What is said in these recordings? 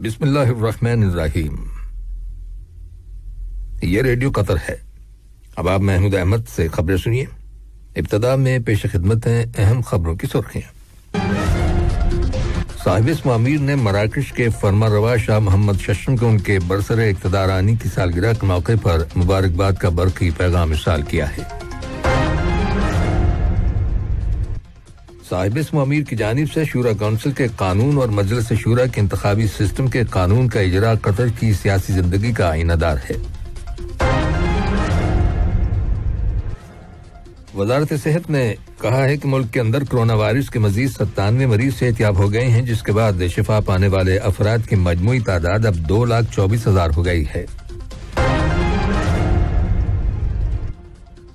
बिस्मिल्लाहिर्रहमानिर्रहीम। ये radio Qatar है। अब आप महमूद अहमद से खबरें सुनिए। इब्तदा में पेश खिदमत हैं अहम खबरों की सुर्खियां। साहिब अमीर ने मराकश के फरमारवा शाह मोहम्मद शशम को उनके बरसरे इक़्तिदार आने की सालगिरह के मौके पर मुबारकबाद का बरक़ी पैगाम इरसाल किया है। साहिब अमीर की जानिब से शूरा कौंसिल के कानून और मजलिस शूरा के इंतखाबी सिस्टम के कानून का इजरा कतर की सियासी जिंदगी का आईनादार है। वजारत सेहत ने कहा है कि मुल्क के अंदर कोरोना वायरस के मजीद 97 मरीज सेहतियाब हो गए हैं, जिसके बाद शिफा पाने वाले अफराद की मजमूई तादाद अब 2,24,000 हो गई है।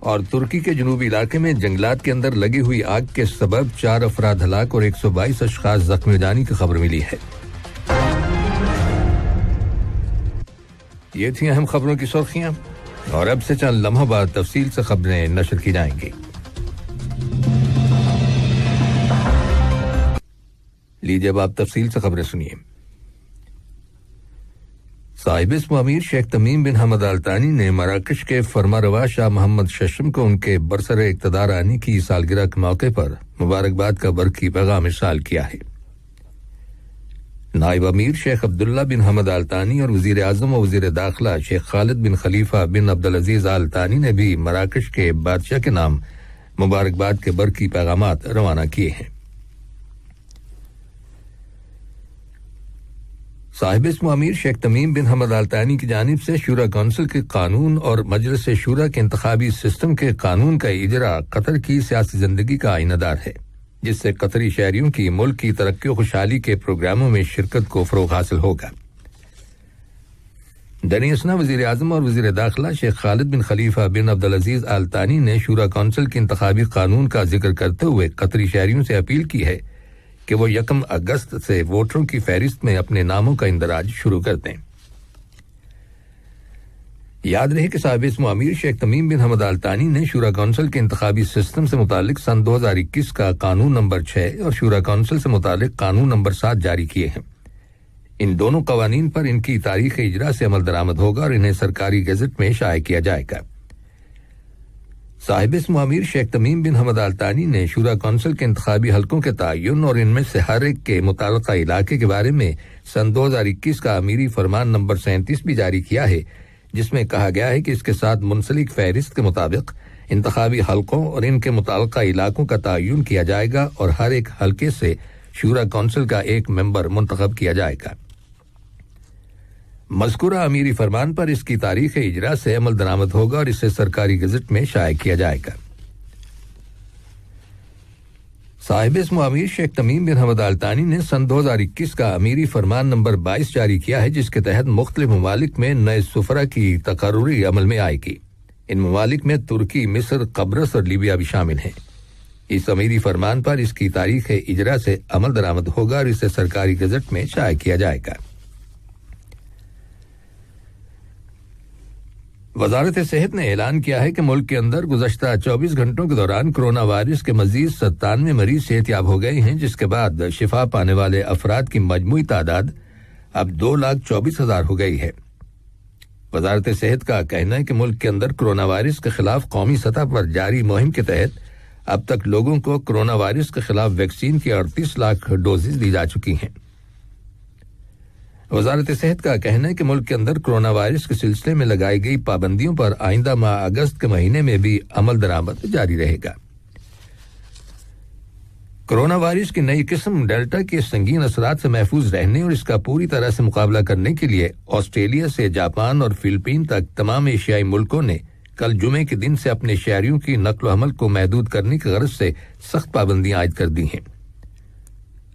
और तुर्की के जनूबी इलाके में जंगलात के अंदर लगी हुई आग के सबब 4 अफराद हलाक और 122 अशखास जख्मी जाने की खबर मिली है। ये थी अहम खबरों की सुर्खियां, और अब से चंद लम्हों बाद तफसील से खबरें नशर की जाएंगी। लीजिए अब आप तफसील से खबरें सुनिए। साहिब अमीर शेख तमीम बिन हमद अल तानी ने मराकश के फरमारवा शाह मोहम्मद शशम को उनके बरसरे इक़्तिदार आने की सालगिरह के मौके पर मुबारकबाद का बरक़ी पैगाम इरसाल किया है। नायब अमीर शेख अब्दुल्ला बिन हमद अल तानी और वजीर आज़म और वजीर दाखिला शेख खालिद बिन खलीफा बिन अब्दुल अजीज अल तानी ने भी मराकश के बादशाह के नाम मुबारकबाद के बरक़ी पैगामात रवाना किए हैं। साहिब अमीर शेख तमीम बिन हमद अल तानी की जानिब से शूरा कौंसिल के कानून और मजलिस शूरा के इंतखाबी सिस्टम के कानून का इजरा कतर की सियासी जिंदगी का आईनादार है, जिससे कतरी शहरियों की मुल्क की तरक्की और खुशहाली के प्रोग्रामों में शिरकत को फरोग हासिल होगा। दनियसना वजीर आज़म और वजीर दाखिला शेख खालिद बिन खलीफा बिन अब्दुल अजीज अल तानी ने शूरा कौंसिल के इंतखाबी कानून का जिक्र करते हुए कतरी शहरियों से अपील की है कि वो 1 अगस्त से वोटरों की फहरिस्त में अपने नामों का इंदराज शुरू कर दें। याद रहे कि साहिब अमीर शेख तमीम बिन हमद अल तानी ने शूरा कौंसिल के इंतखाबी सिस्टम से मुतालिक सन 2021 का कानून नंबर 6 और शूरा कौंसिल से मुतालिक कानून नंबर 7 जारी किए हैं। इन दोनों कवानीन पर इनकी तारीख इजरा से अमल दरामद होगा और इन्हें सरकारी गजट में शाये किया जाएगा। साहिब अमीर शेख तमीम बिन हमद अल तानी ने शूरा कौंसिल के इंतखाबी हलकों के तयन और इनमें से हर एक के मुताल्लिका इलाके के बारे में सन 2021 का अमीरी फरमान नंबर 37 भी जारी किया है, जिसमें कहा गया है कि इसके साथ मुंसलिक फहरिस्त के मुताबिक इंतखाबी हलकों और इनके मुताल्लिका इलाकों का तयन किया जाएगा और हर एक हलके से शूरा कौंसिल का एक मेंबर मुंतखब किया जाएगा। मज़कूरा अमीरी फरमान पर इसकी तारीख इजरा से अमल दरामद होगा और इसे सरकारी गजट में शाये किया जाएगा। साहिब अमीर शेख तमीम बिन हमद अल तानी ने सन 2021 का अमीरी फरमान नंबर 22 जारी किया है, जिसके तहत मुख्तलिफ ममालिक में नए सुफरा की तकर्रुरी अमल में आएगी। इन ममालिक में तुर्की, मिस्र, कब्रस और लीबिया भी शामिल हैं। इस अमीरी फरमान पर इसकी तारीख इजरा से अमल दरामद होगा और इसे सरकारी गजट में शाये किया जाएगा। वजारत सेहत ने ऐलान किया है कि मुल्क के अंदर गुज़श्ता 24 घंटों के दौरान कोरोना वायरस के मजीद 97 मरीज सेहतियाब हो गए हैं, जिसके बाद शिफा पाने वाले अफराद की मजमूई तादाद अब 2,24,000 हो गई है। वजारत सेहत का कहना है कि मुल्क के अंदर कोरोना वायरस के खिलाफ कौमी सतह पर जारी मुहिम के तहत अब तक लोगों को कोरोना वायरस के खिलाफ वैक्सीन की 38 लाख डोजेज दी जा चुकी हैं। वजारत सेहत का कहना है कि मुल्क के अंदर कोरोना वायरस के सिलसिले में लगाई गई पाबंदियों पर आइंदा माह अगस्त के महीने में भी अमल दरामद जारी रहेगा। कोरोना वायरस की नई किस्म डेल्टा के संगीन असरात से महफूज रहने और इसका पूरी तरह से मुकाबला करने के लिए ऑस्ट्रेलिया से जापान और फिलीपीन तक तमाम एशियाई मुल्कों ने कल जुमे के दिन से अपने शहरियों की नक्ल हमल को महदूद करने की गरज से सख्त पाबंदियां आयद कर दी हैं।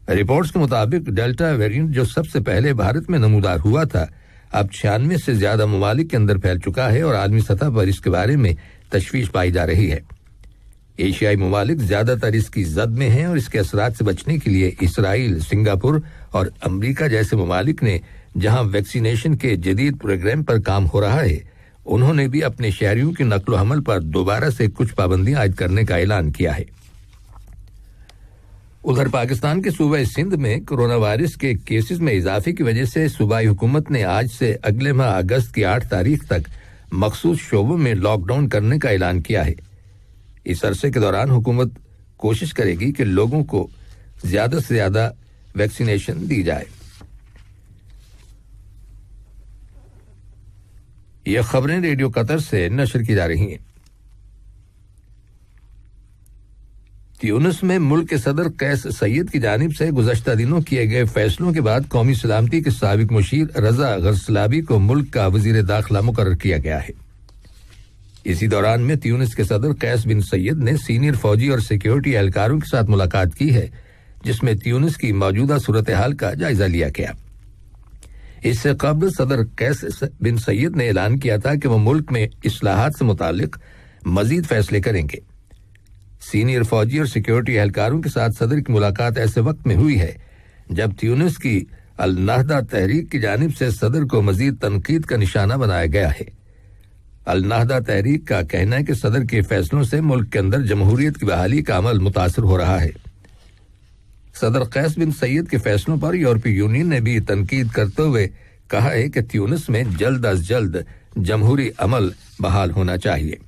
रिपोर्ट्स के मुताबिक डेल्टा वेरिएंट जो सबसे पहले भारत में नमूदार हुआ था, अब 96 से ज्यादा ममालिक के अंदर फैल चुका है और आलमी सतह पर इसके बारे में तशवीश पाई जा रही है। एशियाई ममालिक ज्यादातर इसकी जद में हैं और इसके असरात से बचने के लिए इसराइल, सिंगापुर और अमरीका जैसे ममालिक ने जहां वैक्सीनेशन के जदीद प्रोग्राम पर काम हो रहा है, उन्होंने भी अपने शहरियों की नक्ल हमल पर दोबारा से कुछ पाबंदियां आयद करने का ऐलान किया है। उधर पाकिस्तान के सूबा सिंध में कोरोना वायरस के केसेस में इजाफे की वजह से सूबाई हुकूमत ने आज से अगले माह अगस्त की 8 तारीख तक मखसूस शोबों में लॉकडाउन करने का ऐलान किया है। इस अरसे के दौरान हुकूमत कोशिश करेगी कि लोगों को ज्यादा से ज्यादा वैक्सीनेशन दी जाए। ये खबरें रेडियो कतर से नशर की जा रही हैं। ट्यूनिस में मुल्क के सदर कैस सैयद की जानिब से गुज़श्ता दिनों किए गए फैसलों के बाद कौमी सलामती के साबिक मुशीर रजा गरसलाबी को मुल्क का वजीर दाखिला मुकर्रर किया गया है। इसी दौरान में ट्यूनिस के सदर कैस बिन सैयद ने सीनियर फौजी और सिक्योरिटी एहलकारों के साथ मुलाकात की है, जिसमें ट्यूनिस की मौजूदा सूरत हाल का जायजा लिया गया। इससे कबल सदर कैस बिन सैयद ने ऐलान किया था कि वो मुल्क में इस्लाहात से मुतालिक मजीद फैसले करेंगे। सीनियर फौजी और सिक्योरिटी एहलकारों के साथ सदर की मुलाकात ऐसे वक्त में हुई है जब ट्यूनिस की अल नहदा तहरीक की जानिब से सदर को मजीद तनकीद का निशाना बनाया गया है। अल नहदा तहरीक का कहना है कि सदर के फैसलों से मुल्क के अंदर जमहूरियत की बहाली का अमल मुतासर हो रहा है। सदर कैस बिन सैयद के फैसलों पर यूरोपीय यूनियन ने भी तनकीद करते हुए कहा है कि ट्यूनिस में जल्द अज जल्द जमहूरी अमल बहाल होना चाहिए।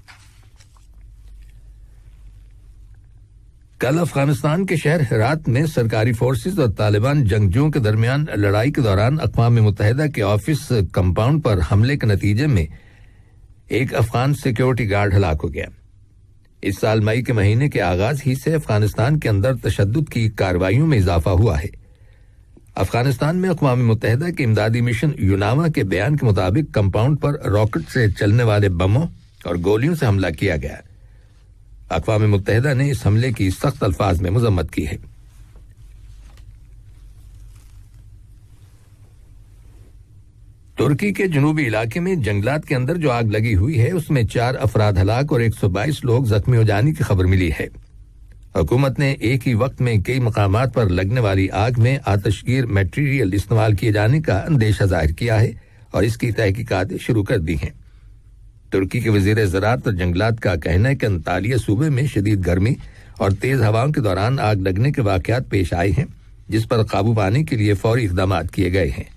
कल अफगानिस्तान के शहर हेरात में सरकारी फोर्सेस और तालिबान जंगजुओं के दरमियान लड़ाई के दौरान अक़वाम मुत्तहिदा के ऑफिस कंपाउंड पर हमले के नतीजे में एक अफगान सिक्योरिटी गार्ड हलाक हो गया। इस साल मई के महीने के आगाज ही से अफगानिस्तान के अंदर तशद्दुद की कार्रवाइयों में इजाफा हुआ है। अफगानिस्तान में अक़वाम मुत्तहिदा के इमदादी मिशन यूनामा के बयान के मुताबिक कंपाउंड पर रॉकेट से चलने वाले बमों और गोलियों से हमला किया गया। अक़वाम मुत्तहिदा ने इस हमले की सख्त अल्फाज में मजम्मत की है। तुर्की के जनूबी इलाके में जंगलात के अंदर जो आग लगी हुई है उसमें 4 अफराद हलाक और 122 लोग जख्मी हो जाने की खबर मिली है। हुकूमत ने एक ही वक्त में कई मकामात पर लगने वाली आग में आतशगीर मटेरियल इस्तेमाल किए जाने का अंदेशा जाहिर किया है और इसकी तहकीकात शुरू कर दी हैं। तुर्की के वजीर ज़राअत और जंगलात का कहना है कि अंतालिया सूबे में शदीद गर्मी और तेज हवाओं के दौरान आग लगने के वाकयात पेश आए हैं, जिस पर काबू पाने के लिए फौरी इक़दाम किए गए हैं।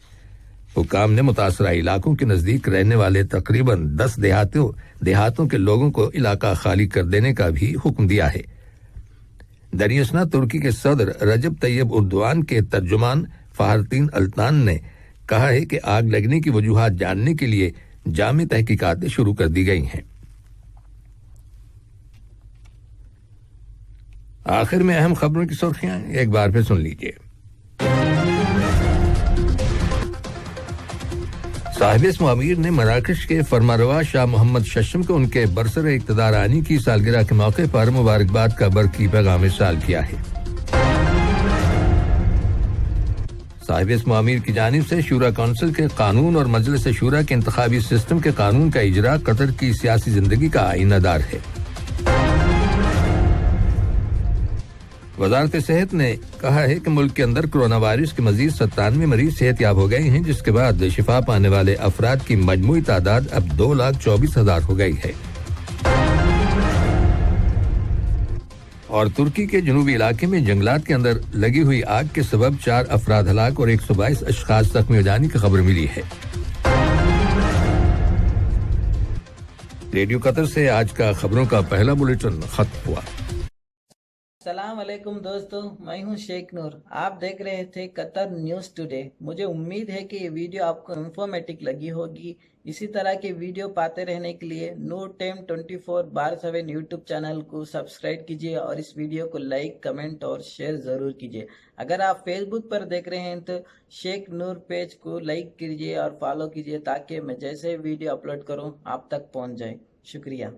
हुक्काम ने मुतासरा इलाकों के नजदीक रहने वाले तकरीबन 10 देहातों के लोगों को इलाका खाली कर देने का भी हुक्म दिया है। दरियासना तुर्की के सदर रजब तैयब उर्दवान के तर्जुमान फहरतीन अल्तान ने कहा है कि आग लगने की वजूहात जानने के लिए जामी तहकीकात शुरू कर दी गई हैं। आखिर में अहम खबरों की सुर्खियां एक बार फिर सुन लीजिए। साहिब अमीर ने मराकश के फरमारवा शाह मोहम्मद शशम को उनके बरसर इक़्तिदार आने की सालगिरह के मौके पर मुबारकबाद का बरकी पैगाम इरसाल किया है। साहिब अमीर की जानिब से शूरा कौंसिल के कानून और मजलिस शूरा के इंतखाबी सिस्टम के कानून का इजरा कतर की सियासी जिंदगी का आईनादार है। वजारत सेहत ने कहा है कि मुल्क के अंदर कोरोना वायरस के मजीद 97 मरीज सेहतयाब हो गए हैं, जिसके बाद शिफा पाने वाले अफराद की मजमूई तादाद अब 2,24,000 हो गई है। और तुर्की के जनूबी इलाके में जंगलात के अंदर लगी हुई आग के सबब 4 अफराद हलाक और 122 अशखास जख्मी हो जाने की खबर मिली है। रेडियो कतर से आज का खबरों का पहला बुलेटिन खत्म हुआ। अस्सलाम वालेकुम दोस्तों, मैं हूं शेख नूर। आप देख रहे थे कतर न्यूज़ टुडे। मुझे उम्मीद है कि ये वीडियो आपको इंफॉर्मेटिव लगी होगी। इसी तरह के वीडियो पाते रहने के लिए नूर टाइम 24/7 यूट्यूब चैनल को सब्सक्राइब कीजिए और इस वीडियो को लाइक, कमेंट और शेयर ज़रूर कीजिए। अगर आप फेसबुक पर देख रहे हैं तो शेख नूर पेज को लाइक कीजिए और फॉलो कीजिए ताकि मैं जैसे वीडियो अपलोड करूँ आप तक पहुँच जाए। शुक्रिया।